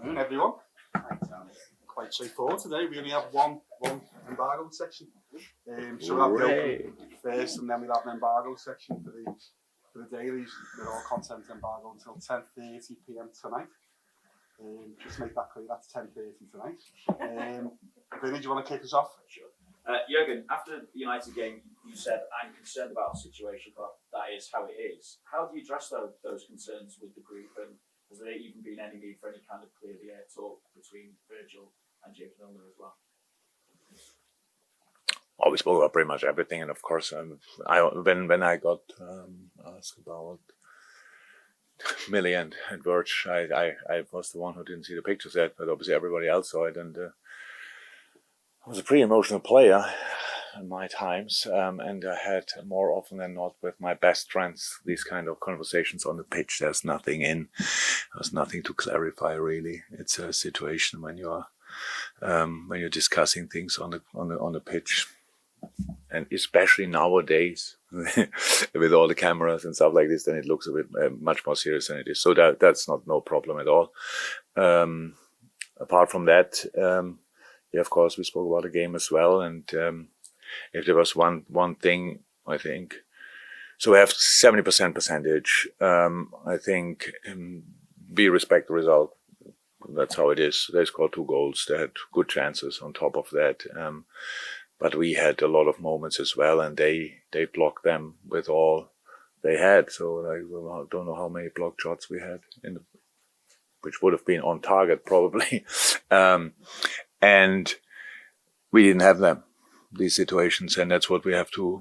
afternoon, everyone. Quite straightforward today. We only have one embargo section. So we'll have the open first, and then we'll have an embargo section for the dailies. With all content embargo until 10:30 p.m. tonight. Just make that clear. That's 10:30 tonight. Vinny, do you want to kick us off? Sure. Jurgen, after the United game, you said, "I'm concerned about the situation, but that is how it is." How do you address those concerns with the group, and has there even been any need for any kind of clear the air talk between Virgil and James Milner as well? We spoke about pretty much everything, and of course, when I got asked about Millie and Virg, I was the one who didn't see the pictures yet, but obviously everybody else saw it, and I was a pretty emotional player in my times, and I had more often than not with my best friends these kind of conversations on the pitch. There's nothing to clarify really. It's a situation when you're discussing things on the pitch, and especially nowadays with all the cameras and stuff like this, then it looks a bit much more serious than it is. So that's no problem at all. Apart from that, yeah, of course, we spoke about the game as well, and if there was one thing, I think, so we have 70% percentage. I think we respect the result. That's how it is. They scored 2 goals. They had good chances on top of that, but we had a lot of moments as well, and they blocked them with all they had. So I don't know how many blocked shots we had which would have been on target probably. And we didn't have these situations, and that's what we have to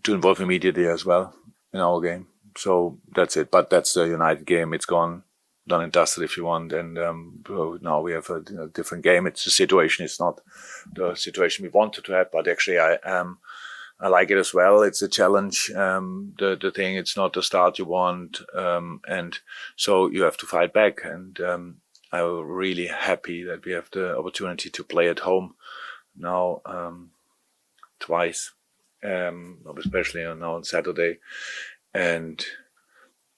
involve immediately as well in our game. So that's it. But that's the United game. It's gone, done and dusted if you want. And now we have a different game. It's a situation. It's not the situation we wanted to have, but actually I like it as well. It's a challenge. The thing. It's not the start you want, and so you have to fight back. And I'm really happy that we have the opportunity to play at home now twice, especially now on Saturday. And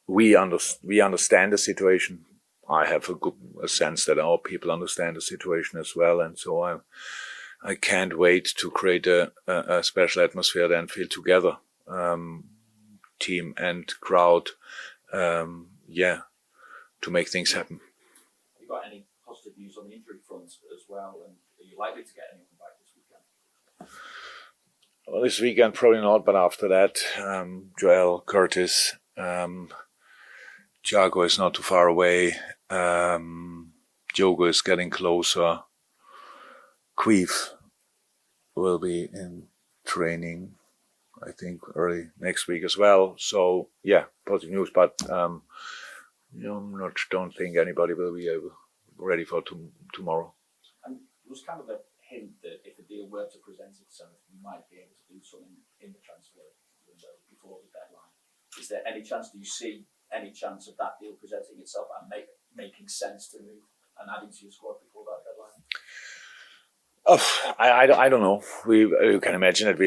we understand the situation. I have a sense that our people understand the situation as well, and so I can't wait to create a special atmosphere and feel together, team and crowd, to make things happen. Got any positive news on the injury front as well, and are you likely to get anyone back this weekend? Well, this weekend probably not, but after that, Joel, Curtis, Thiago is not too far away, Diogo is getting closer, Queef will be in training, I think, early next week as well. So yeah, positive news, but don't think anybody will be ready for tomorrow. And there was kind of a hint that if a deal were to present itself, you might be able to do something in the transfer window before the deadline. Is there any chance? Do you see any chance of that deal presenting itself and making sense to move and adding to your squad before that deadline? I don't know. You can imagine that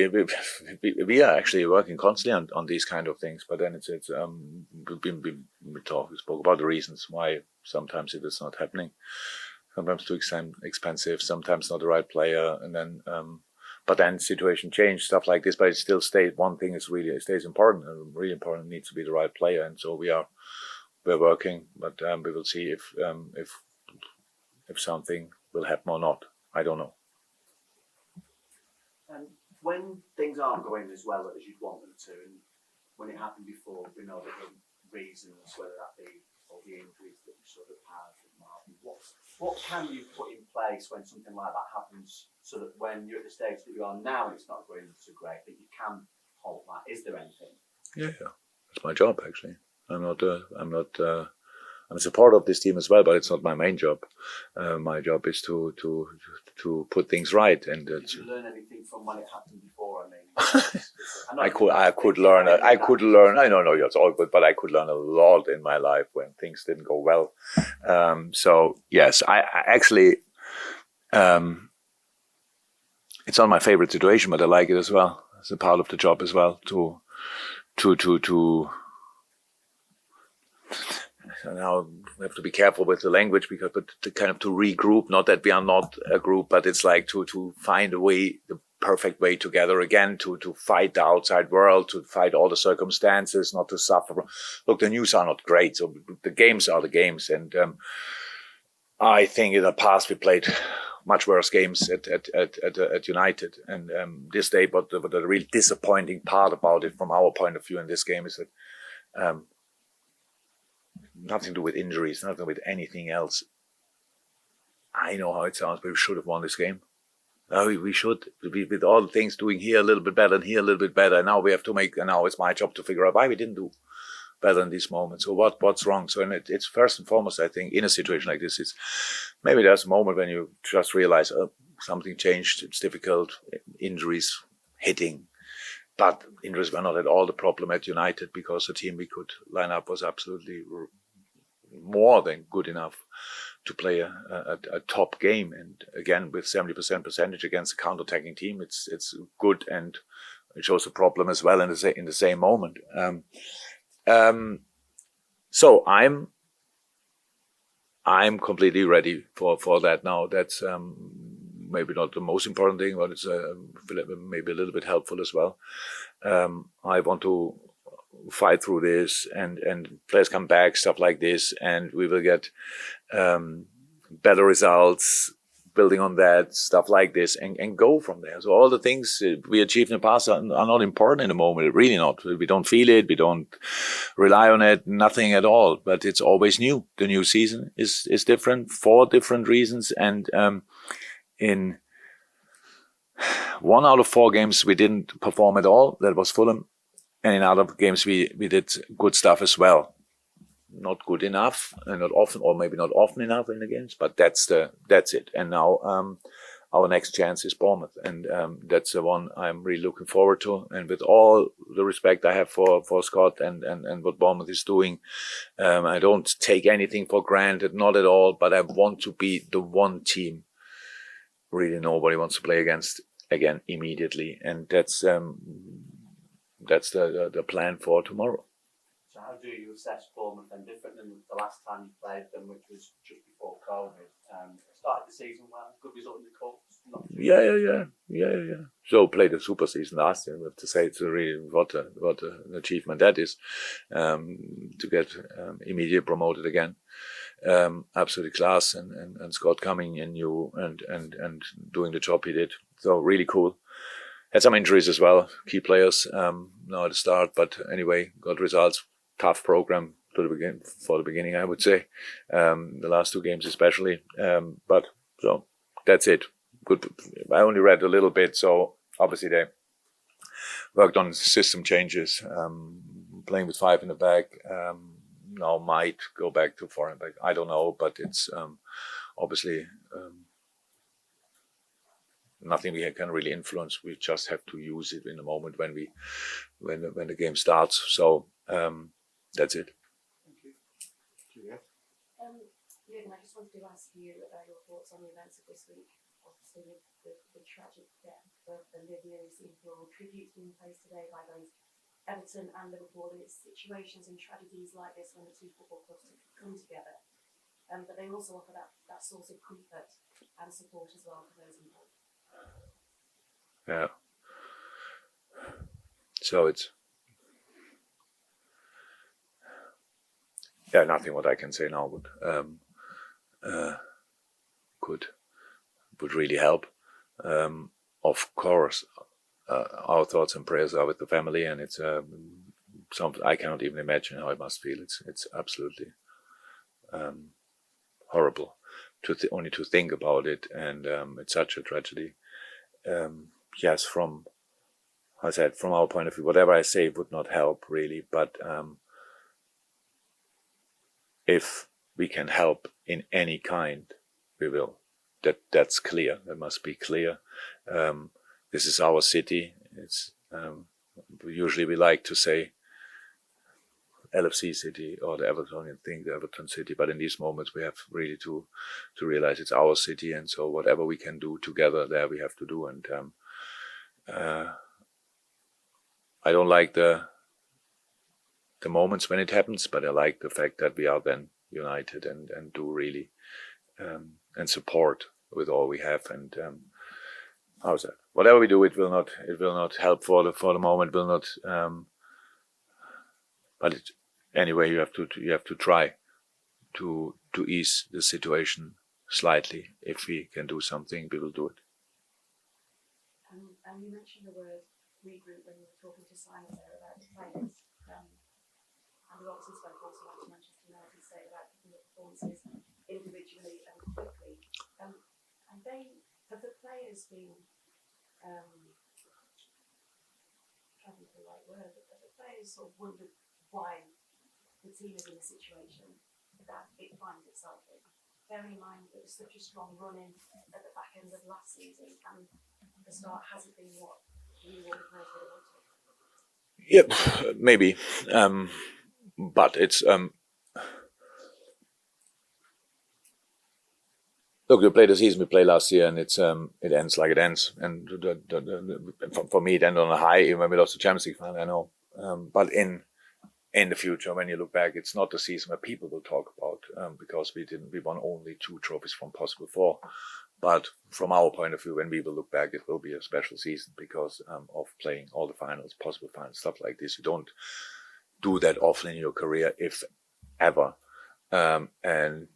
we are actually working constantly on these kind of things, but then it's we spoke about the reasons why sometimes it is not happening. Sometimes too expensive, sometimes not the right player, and then but then situation change, stuff like this. But it still stays. One thing is it stays important. And really important needs to be the right player, and so we're working, but we will see if something will happen or not. I don't know. And when things aren't going as well as you'd want them to, and when it happened before, we know the reasons, whether that be all the injuries that you sort of had. What can you put in place when something like that happens, so that when you're at the stage that you are now and it's not going so great, that you can halt that? Is there anything? Yeah, that's my job actually. I'm a supporter of this team as well, but it's not my main job. My job is to put things right. And did you learn anything from when it happened before? I could learn. I don't know. It's all good, but I could learn a lot in my life when things didn't go well. So yes, I actually. It's not my favorite situation, but I like it as well. It's a part of the job as well to now we have to be careful with the language but to kind of to regroup, not that we are not a group, but it's like to find a way, the perfect way together again, to fight the outside world, to fight all the circumstances, not to suffer. Look, the news are not great, so the games are the games. And I think in the past we played much worse games at United. And this day, but the real disappointing part about it from our point of view in this game is that nothing to do with injuries, nothing with anything else. I know how it sounds, but we should have won this game. We should, with all the things doing here a little bit better and here a little bit better. And now we have to and now it's my job to figure out why we didn't do better in these moments. So what's wrong? So it's first and foremost, I think, in a situation like this, it's maybe there's a moment when you just realize something changed. It's difficult, injuries hitting. But injuries were not at all the problem at United, because the team we could line up was absolutely more than good enough to play a top game. And again, with 70% percentage against a counter-attacking team, it's good, and it shows a problem as well in the same moment. So I'm completely ready for that now. That's maybe not the most important thing, but it's maybe a little bit helpful as well. I want to fight through this, and players come back, stuff like this, and we will get better results, building on that, stuff like this, and go from there. So all the things we achieved in the past are not important in the moment, really not. We don't feel it, we don't rely on it, nothing at all, but it's always new. The new season is different for different reasons, and in 1 out of 4 games we didn't perform at all. That was Fulham. And in other games we did good stuff as well. Not good enough, and not often, or maybe not often enough in the games, but that's it. And now our next chance is Bournemouth, and that's the one I'm really looking forward to. And with all the respect I have for Scott and what Bournemouth is doing, I don't take anything for granted, not at all, but I want to be the one team really nobody wants to play against again immediately, and that's the plan for tomorrow. So how do you assess Bournemouth then, different than the last time you played them, which was just before COVID? Started the season well, good result in the cup. Yeah. So played a super season last year. We have to say it's really what an achievement that is, to get immediately promoted again. Absolutely class, and Scott coming in new and doing the job he did. So really cool. Had some injuries as well, key players now at the start, but anyway, got results. Tough program for the beginning, I would say. The last 2 games especially. But so that's it. Good. I only read a little bit, so obviously they worked on system changes, playing with 5 in the back. Now might go back to 4 in the back. I don't know, but it's obviously nothing we can really influence. We just have to use it in the moment when the game starts. So that's it. Thank you. Juliet? Jürgen, I just wanted to ask you your thoughts on the events of this week. Obviously, with the tragic death of Olivier Seapour, tributes being placed today by both Everton and Liverpool. And it's situations and tragedies like this when the 2 football clubs come together. But they also offer that source of comfort and support as well for those involved. Yeah. So it's nothing what I can say now would really help. Of course, our thoughts and prayers are with the family, and it's something I cannot even imagine how it must feel. It's absolutely horrible only to think about it, and it's such a tragedy. Yes, from our point of view, whatever I say would not help really, but if we can help in any kind, we will. That's clear. That must be clear. This is our city. It's usually we like to say LFC City or the Evertonian thing, the Everton City. But in these moments, we have really to realize it's our city, and so whatever we can do together there, we have to do. And I don't like the the moments when it happens, but I like the fact that we are then united and do really and support with all we have. And how's that? Whatever we do, it will not help for the moment. Will not. But anyway, you have to try to ease the situation slightly. If we can do something, we will do it. And you mentioned the word regroup when you were talking to Simon there about the players. And we obviously spoke also about Manchester United say about picking up performances individually and quickly. And have the players been trying to think of the right word, but have the players sort of wondered why the team is in a situation that it finds itself in? Bearing in mind that it was such a strong run in at the back end of last season, and the start hasn't been what you want the players would have wanted. Yep, maybe, but it's look. You play the season we played last year, and it ends like it ends. And for me, it ended on a high. Even when we lost the Champions League final, I know. But in the future, when you look back, it's not the season where people will talk about because we won only 2 trophies from possible 4. But from our point of view, when we will look back, it will be a special season because of playing all the finals, possible finals, stuff like this. You don't do that often in your career, if ever, and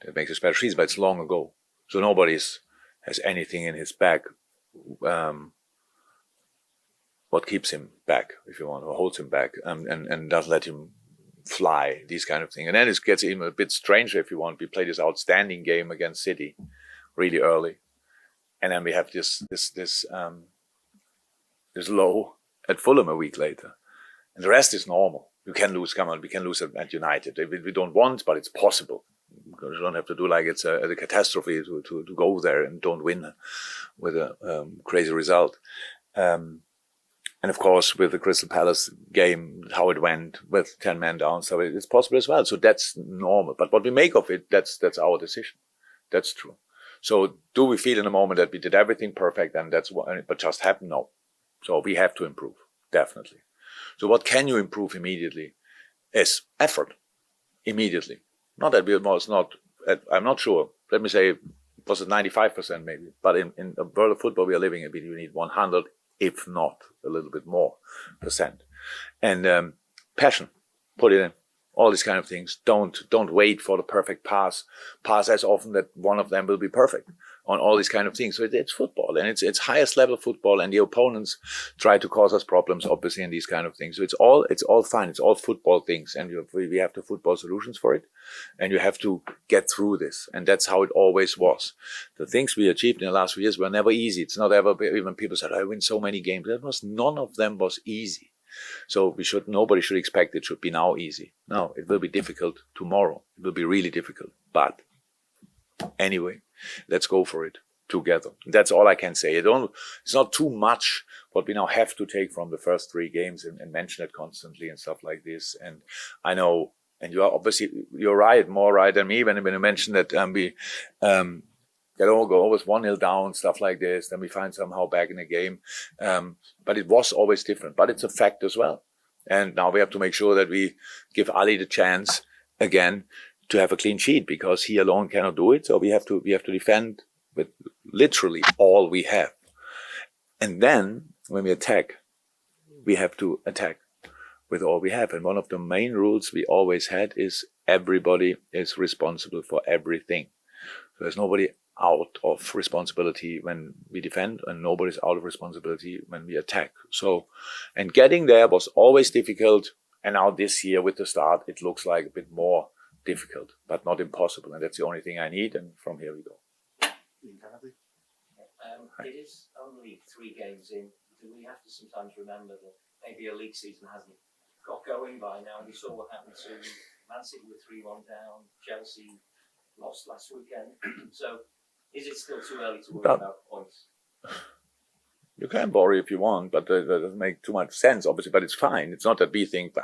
it makes a special season. But it's long ago, so nobody has anything in his bag. What keeps him back, if you want, or holds him back, and doesn't let him fly, these kind of things. And then it gets even a bit stranger, if you want. We played this outstanding game against City really early, and then we have this low at Fulham a week later, and the rest is normal. You can lose. Come on, we can lose at United. We don't want, but it's possible. You don't have to do like it's a catastrophe to go there and don't win with a crazy result. And of course, with the Crystal Palace game, how it went with 10 men down, so it's possible as well. So that's normal. But what we make of it, that's our decision. That's true. So do we feel in a moment that we did everything perfect and that's but just happened? No. So we have to improve, definitely. So what can you improve immediately is effort. Immediately. Not that we was not, I'm not sure. Let me say, was it 95% maybe? But in the world of football we are living in, we need 100, if not a little bit more %. And passion, put it in. All these kind of things. Don't wait for the perfect pass. Pass as often that one of them will be perfect on all these kind of things. So it's football, and it's highest level football, and the opponents try to cause us problems, obviously, in these kind of things. So it's all fine. It's all football things, and we have the football solutions for it, and you have to get through this, and that's how it always was. The things we achieved in the last few years were never easy. It's not ever, even people said, I win so many games. None of them was easy. So nobody should expect it should be now easy. No, it will be difficult tomorrow. It will be really difficult. But anyway, let's go for it together. That's all I can say. It's not too much what we now have to take from the first 3 games and mention it constantly and stuff like this. And I know, and you're right, more right than me when you mentioned that we get always 1-0 down, stuff like this. Then we find somehow back in the game. But it was always different. But it's a fact as well. And now we have to make sure that we give Ali the chance again to have a clean sheet, because he alone cannot do it. So we have to defend with literally all we have. And then when we attack, we have to attack with all we have. And one of the main rules we always had is everybody is responsible for everything. So there's nobody out of responsibility when we defend, and nobody's out of responsibility when we attack. So, and getting there was always difficult, and now this year with the start, it looks like a bit more difficult, but not impossible, and that's the only thing I need, and from here we go. It is only 3 games in. Do we have to sometimes remember that maybe a league season hasn't got going by now? You saw what happened to Man City with 3-1 down, Chelsea lost last weekend. So is it still too early to worry about points? You can worry if you want, but that doesn't make too much sense, obviously, but it's fine. It's not that we think,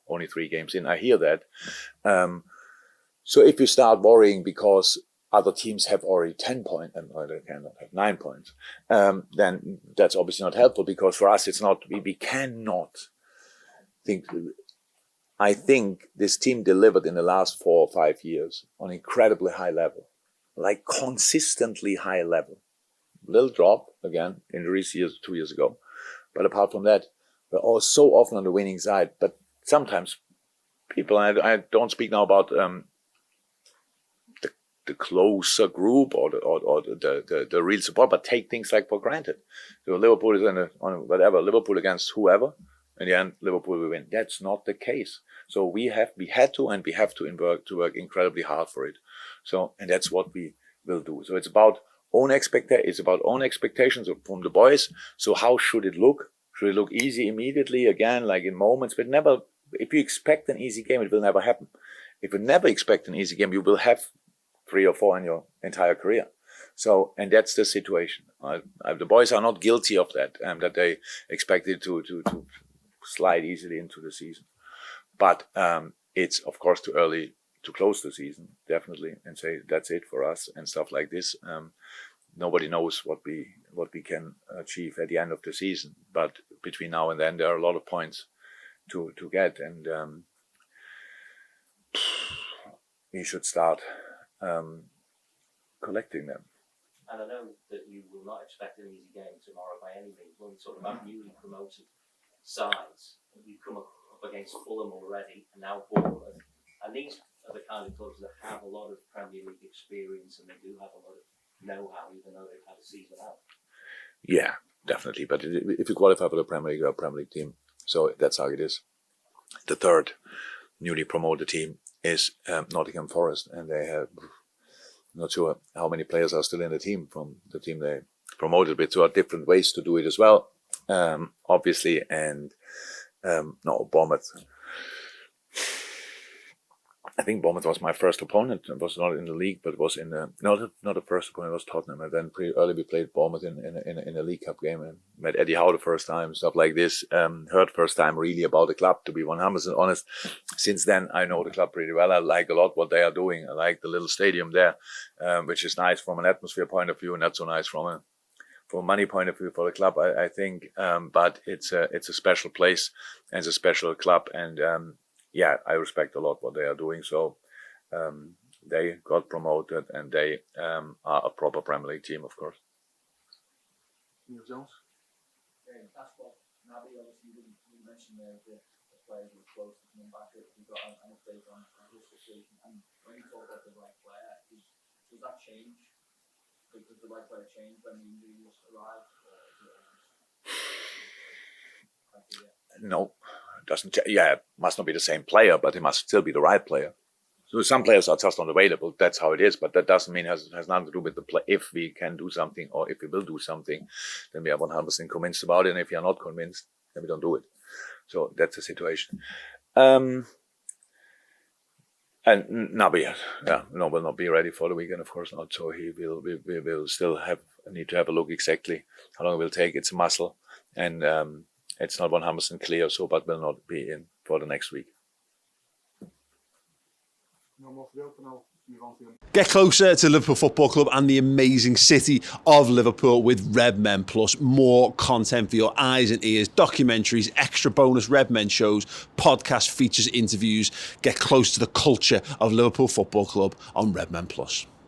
only 3 games in. I hear that. So if you start worrying because other teams have already 10 points, and they cannot have 9 points, then that's obviously not helpful, because for us, it's not, we cannot think. I think this team delivered in the last 4 or 5 years on incredibly high level, like consistently high level. Little drop again, injuries 2 years ago, but apart from that, we're all so often on the winning side. But sometimes people, I don't speak now about the closer group or the real support, but take things like for granted. So Liverpool is on whatever, Liverpool against whoever. In the end, Liverpool will win. That's not the case. So we have to work incredibly hard for it. So, and that's what we will do. So it's about own expectations from the boys. So how should it look? Should it look easy immediately again, like in moments? But never. If you expect an easy game, it will never happen. If you never expect an easy game, you will have 3 or 4 in your entire career. So, and that's the situation. The boys are not guilty of that, that they expected to slide easily into the season. But it's of course too early to close the season, definitely, and say that's it for us and stuff like this. Nobody knows what we can achieve at the end of the season. But between now and then, there are a lot of points to get, and we should start collecting them. And I know that you will not expect an easy game tomorrow by any means. When we talk about newly promoted sides, you come up against Fulham already, and now Bournemouth. And these are the kind of clubs that have a lot of Premier League experience, and they do have a lot of know-how, even though they've had a season out. Yeah, definitely. But if you qualify for the Premier League, you're a Premier League team. So that's how it is. The third newly promoted team is Nottingham Forest, and they have, not sure how many players are still in the team from the team they promoted with. So there are different ways to do it as well, obviously. And no, Bournemouth. I think Bournemouth was my first opponent. It was not in the league, but it was in the not the first opponent. It was Tottenham, and then pretty early we played Bournemouth in a League Cup game and met Eddie Howe the first time, stuff like this. Heard first time really about the club, to be 100% honest. Since then, I know the club pretty well. I like a lot what they are doing. I like the little stadium there, which is nice from an atmosphere point of view, and not so nice from a money point of view for the club, I think. But it's a special place and it's a special club, and yeah, I respect a lot what they are doing. So they got promoted, and they are a proper Premier League team, of course. Neil Jones. That's what Naby, obviously, you mentioned there the players who are close to coming back. We've got an update on his situation. And when you talk about the right player, does that change? Does the right player change when the injuries arrive? No, it doesn't. Yeah, it must not be the same player, but it must still be the right player. So some players are just unavailable. That's how it is. But that doesn't mean it has nothing to do with the play. If we can do something, or if we will do something, then we are 100% convinced about it. And if we are not convinced, then we don't do it. So that's the situation. And Naby, will not be ready for the weekend, of course not. So we will still need to have a look exactly how long it will take. It's a muscle, and it's not 100% clear, so but will not be in for the next week. No more for the open. I'll move on to him. Get closer to Liverpool Football Club and the amazing city of Liverpool with Red Men Plus. More content for your eyes and ears, documentaries, extra bonus Red Men shows, podcast features, interviews. Get close to the culture of Liverpool Football Club on Red Men Plus.